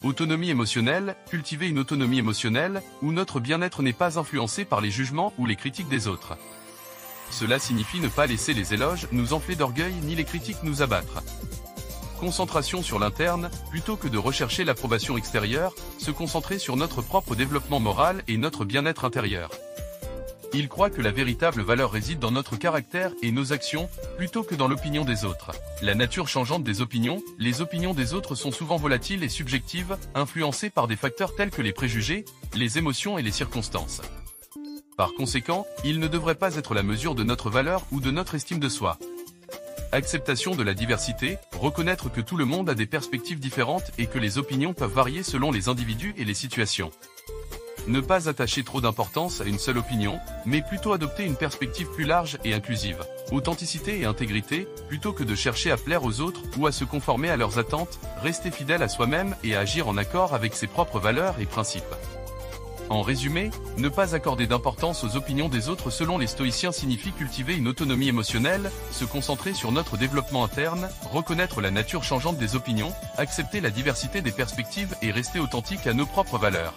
Autonomie émotionnelle, cultiver une autonomie émotionnelle, où notre bien-être n'est pas influencé par les jugements ou les critiques des autres. Cela signifie ne pas laisser les éloges nous enfler d'orgueil ni les critiques nous abattre. Concentration sur l'interne, plutôt que de rechercher l'approbation extérieure, se concentrer sur notre propre développement moral et notre bien-être intérieur. Il croit que la véritable valeur réside dans notre caractère et nos actions, plutôt que dans l'opinion des autres. La nature changeante des opinions, les opinions des autres sont souvent volatiles et subjectives, influencées par des facteurs tels que les préjugés, les émotions et les circonstances. Par conséquent, il ne devrait pas être la mesure de notre valeur ou de notre estime de soi. Acceptation de la diversité, reconnaître que tout le monde a des perspectives différentes et que les opinions peuvent varier selon les individus et les situations. Ne pas attacher trop d'importance à une seule opinion, mais plutôt adopter une perspective plus large et inclusive. Authenticité et intégrité, plutôt que de chercher à plaire aux autres ou à se conformer à leurs attentes, rester fidèle à soi-même et à agir en accord avec ses propres valeurs et principes. En résumé, ne pas accorder d'importance aux opinions des autres selon les stoïciens signifie cultiver une autonomie émotionnelle, se concentrer sur notre développement interne, reconnaître la nature changeante des opinions, accepter la diversité des perspectives et rester authentique à nos propres valeurs.